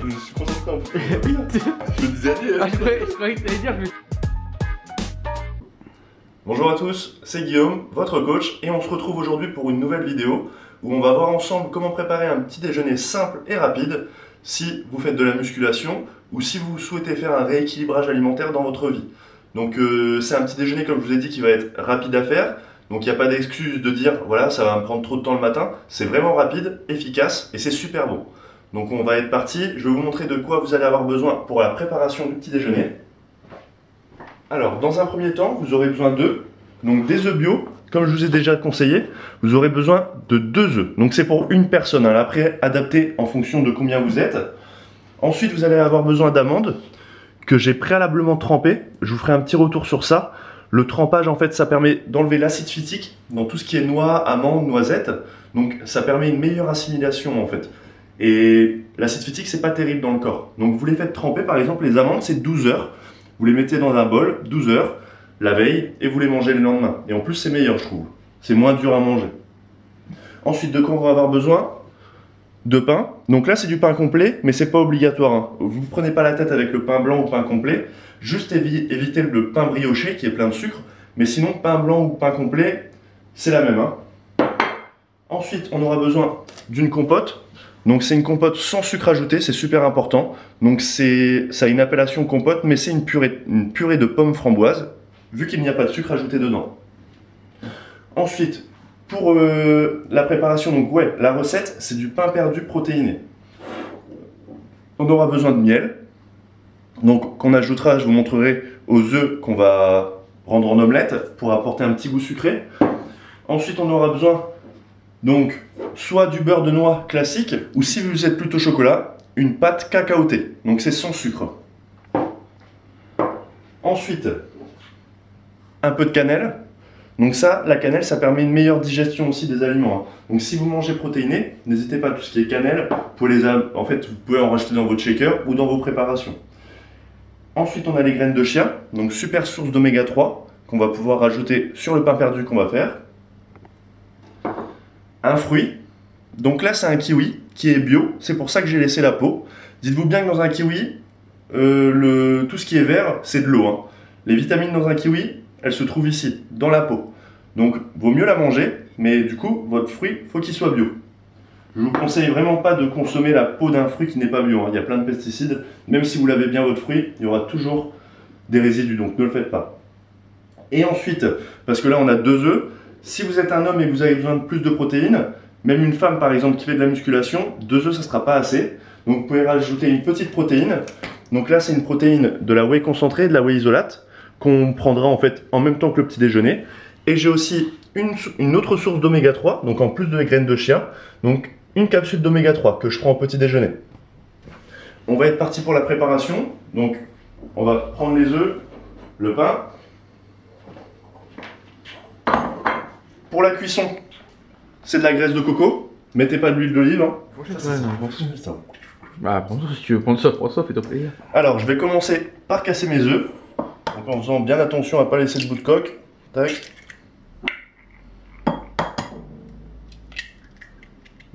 Je suis concentré en plus. Je me disais allez. Ah, je croyais que t'allais dire. Bonjour à tous, c'est Guillaume, votre coach, et on se retrouve aujourd'hui pour une nouvelle vidéo où on va voir ensemble comment préparer un petit déjeuner simple et rapide si vous faites de la musculation ou si vous souhaitez faire un rééquilibrage alimentaire dans votre vie. Donc c'est un petit déjeuner, comme je vous ai dit, qui va être rapide à faire. Donc il n'y a pas d'excuse de dire voilà, ça va me prendre trop de temps le matin. C'est vraiment rapide, efficace et c'est super bon. Donc on va être parti. Je vais vous montrer de quoi vous allez avoir besoin pour la préparation du petit déjeuner. Alors dans un premier temps, vous aurez besoin donc des œufs bio. Comme je vous ai déjà conseillé, vous aurez besoin de 2 œufs. Donc c'est pour une personne. Hein. Après, adapté en fonction de combien vous êtes. Ensuite, vous allez avoir besoin d'amandes que j'ai préalablement trempées. Je vous ferai un petit retour sur ça. Le trempage, en fait, ça permet d'enlever l'acide phytique dans tout ce qui est noix, amandes, noisettes. Donc ça permet une meilleure assimilation, en fait. Et l'acide phytique, c'est pas terrible dans le corps. Donc vous les faites tremper, par exemple, les amandes, c'est 12 heures. Vous les mettez dans un bol, 12 heures, la veille, et vous les mangez le lendemain. Et en plus, c'est meilleur, je trouve. C'est moins dur à manger. Ensuite, de quoi on va avoir besoin? De pain. Donc là, c'est du pain complet, mais c'est pas obligatoire. Hein. Vous ne prenez pas la tête avec le pain blanc ou pain complet. Juste évitez le pain brioché qui est plein de sucre. Mais sinon, pain blanc ou pain complet, c'est la même. Hein. Ensuite, on aura besoin d'une compote. Donc c'est une compote sans sucre ajouté, c'est super important. Donc ça a une appellation compote, mais c'est une purée de pommes framboises, vu qu'il n'y a pas de sucre ajouté dedans. Ensuite, pour la préparation, donc ouais, la recette, c'est du pain perdu protéiné. On aura besoin de miel, donc qu'on ajoutera, je vous montrerai, aux œufs qu'on va rendre en omelette pour apporter un petit goût sucré. Ensuite, on aura besoin donc soit du beurre de noix classique, ou si vous êtes plutôt chocolat, une pâte cacaotée. Donc c'est sans sucre. Ensuite, un peu de cannelle. Donc ça, la cannelle, ça permet une meilleure digestion aussi des aliments. Donc si vous mangez protéiné, n'hésitez pas, tout ce qui est cannelle, en fait, vous pouvez en rajouter dans votre shaker ou dans vos préparations. Ensuite, on a les graines de chia, donc super source d'oméga 3, qu'on va pouvoir rajouter sur le pain perdu qu'on va faire. Un fruit, donc là c'est un kiwi qui est bio, c'est pour ça que j'ai laissé la peau. Dites-vous bien que dans un kiwi, tout ce qui est vert, c'est de l'eau. Hein. Les vitamines dans un kiwi, elles se trouvent ici, dans la peau. Donc vaut mieux la manger, mais du coup, votre fruit, faut qu'il soit bio. Je vous conseille vraiment pas de consommer la peau d'un fruit qui n'est pas bio. Hein. Il y a plein de pesticides, même si vous lavez bien votre fruit, il y aura toujours des résidus, donc ne le faites pas. Et ensuite, parce que là on a 2 œufs, si vous êtes un homme et que vous avez besoin de plus de protéines, même une femme par exemple qui fait de la musculation, 2 œufs ça ne sera pas assez. Donc vous pouvez rajouter une petite protéine. Donc là c'est une protéine de la whey concentrée, de la whey isolate, qu'on prendra en fait en même temps que le petit déjeuner. Et j'ai aussi une autre source d'oméga 3, donc en plus de mes graines de chia, donc une capsule d'oméga 3 que je prends au petit déjeuner. On va être parti pour la préparation. Donc on va prendre les œufs, le pain. Pour la cuisson, c'est de la graisse de coco. Mettez pas d'huile d'olive. Hein. Bah, prends ça si tu veux prendre ça, prends ça, fais-toi plaisir. Alors, je vais commencer par casser mes œufs. Donc, en faisant bien attention à ne pas laisser de bout de coque. Tac.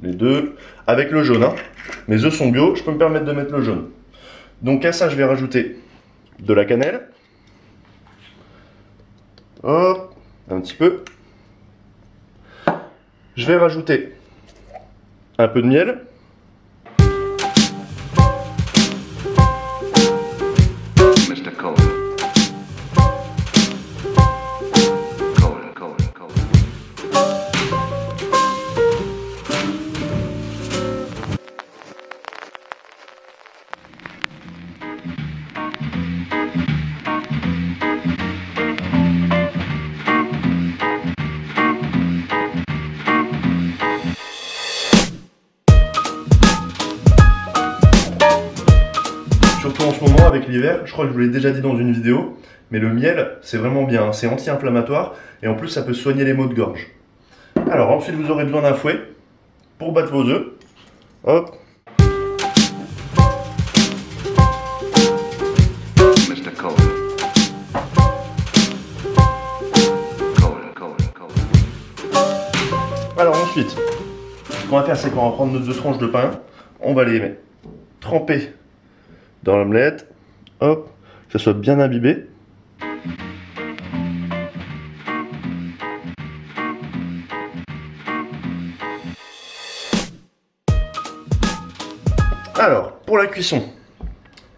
Les 2. Avec le jaune. Hein. Mes œufs sont bio, je peux me permettre de mettre le jaune. Donc, à ça, je vais rajouter de la cannelle. Hop, un petit peu. Je vais rajouter un peu de miel. Mr. Cole. Surtout en ce moment avec l'hiver, je crois que je vous l'ai déjà dit dans une vidéo, mais le miel c'est vraiment bien, hein. C'est anti-inflammatoire et en plus ça peut soigner les maux de gorge. Alors ensuite vous aurez besoin d'un fouet pour battre vos œufs. Hop. Mr. Cole. Alors ensuite, ce qu'on va faire c'est qu'on va prendre nos 2 tranches de pain, on va les mettre tremper dans l'omelette. Hop, que ça soit bien imbibé. Alors, pour la cuisson,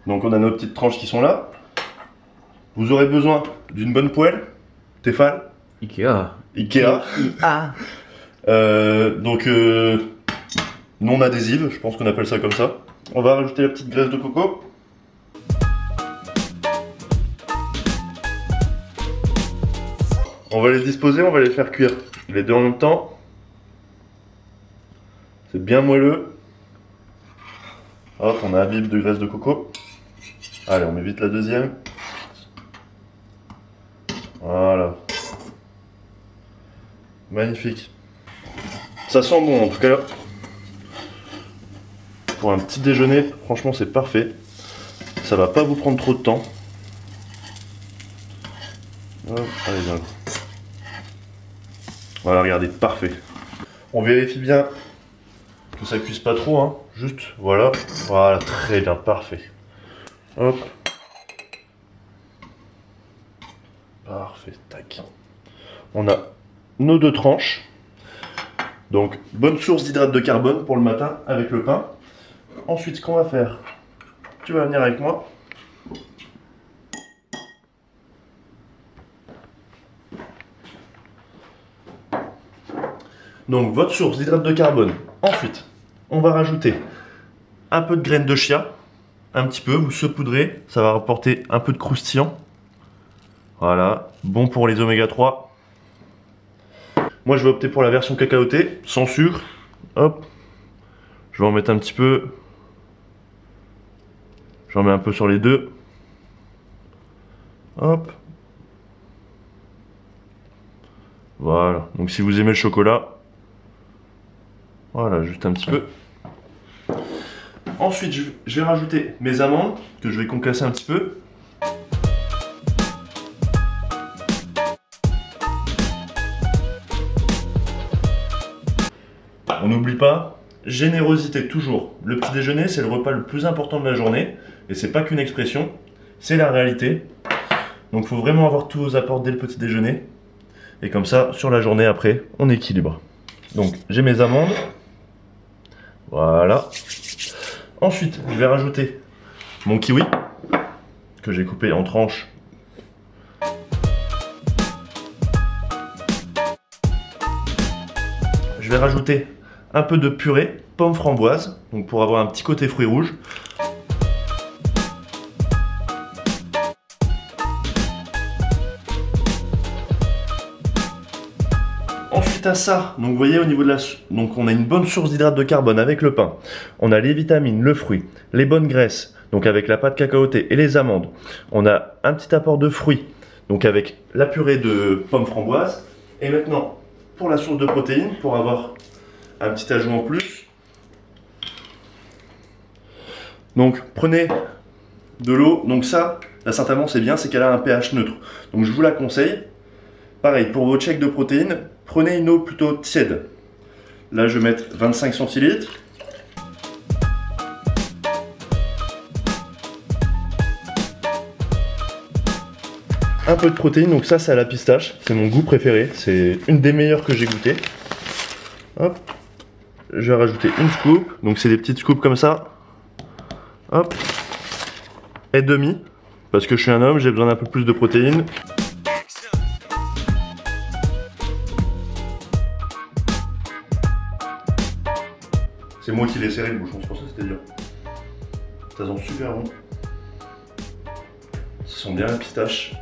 donc on a nos petites tranches qui sont là. Vous aurez besoin d'une bonne poêle, Tefal, Ikea. Ikea. Non adhésive, je pense qu'on appelle ça comme ça. On va rajouter la petite graisse de coco. On va les disposer, on va les faire cuire les deux en même temps. C'est bien moelleux. Hop, on a un bib de graisse de coco. Allez, on met vite la deuxième. Voilà. Magnifique. Ça sent bon en tout cas. Pour un petit déjeuner, franchement c'est parfait. Ça va pas vous prendre trop de temps. Hop, allez, viens. Voilà, regardez, parfait. On vérifie bien que ça cuise pas trop, hein. Juste, voilà. Voilà, très bien, parfait. Hop. Parfait, tac. On a nos deux tranches. Donc, bonne source d'hydrate de carbone pour le matin avec le pain. Ensuite, ce qu'on va faire, tu vas venir avec moi. Donc, votre source d'hydrate de carbone. Ensuite, on va rajouter un peu de graines de chia. Un petit peu, vous saupoudrez. Ça va apporter un peu de croustillant. Voilà, bon pour les oméga 3. Moi, je vais opter pour la version cacaotée, sans sucre. Hop. Je vais en mettre un petit peu. J'en mets un peu sur les deux. Hop. Voilà. Donc si vous aimez le chocolat, voilà, juste un petit peu. Ensuite, je vais rajouter mes amandes, que je vais concasser un petit peu. On n'oublie pas, générosité toujours. Le petit déjeuner, c'est le repas le plus important de la journée. Et c'est pas qu'une expression, c'est la réalité. Donc il faut vraiment avoir tous vos apports dès le petit déjeuner. Et comme ça, sur la journée après, on équilibre. Donc j'ai mes amandes. Voilà. Ensuite, je vais rajouter mon kiwi, que j'ai coupé en tranches. Je vais rajouter un peu de purée pomme framboise, donc pour avoir un petit côté fruits rouges. Ensuite à ça, donc vous voyez au niveau de donc on a une bonne source d'hydrate de carbone avec le pain. On a les vitamines, le fruit, les bonnes graisses, donc avec la pâte cacaotée et les amandes. On a un petit apport de fruits, donc avec la purée de pomme framboise. Et maintenant, pour la source de protéines, pour avoir un petit ajout en plus. Donc prenez de l'eau. Donc ça, la Saint-Amand c'est bien, c'est qu'elle a un pH neutre. Donc je vous la conseille. Pareil, pour vos shakes de protéines, prenez une eau plutôt tiède. Là je vais mettre 25 centilitres. Un peu de protéines, donc ça c'est à la pistache, c'est mon goût préféré, c'est une des meilleures que j'ai goûté. Hop. Je vais rajouter une scoop, donc c'est des petites scoops comme ça. Hop. Et demi, parce que je suis un homme, j'ai besoin d'un peu plus de protéines. C'est moi qui l'ai serré le bouchon, c'est pour ça que c'était dur. Ça sent super bon. Ça sent bien la pistache.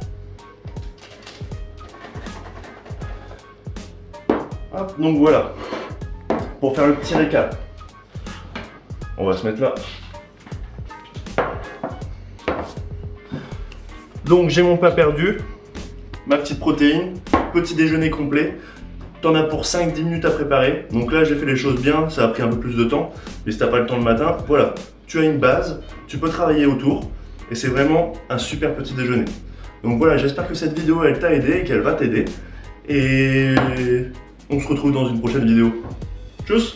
Hop, donc voilà. Pour faire le petit récap, on va se mettre là. Donc j'ai mon pain perdu, ma petite protéine, petit déjeuner complet. T'en as pour 5-10 minutes à préparer. Donc là j'ai fait les choses bien, ça a pris un peu plus de temps. Mais si t'as pas le temps le matin, voilà. Tu as une base, tu peux travailler autour. Et c'est vraiment un super petit déjeuner. Donc voilà, j'espère que cette vidéo elle t'a aidé et qu'elle va t'aider. Et on se retrouve dans une prochaine vidéo. Tchuss!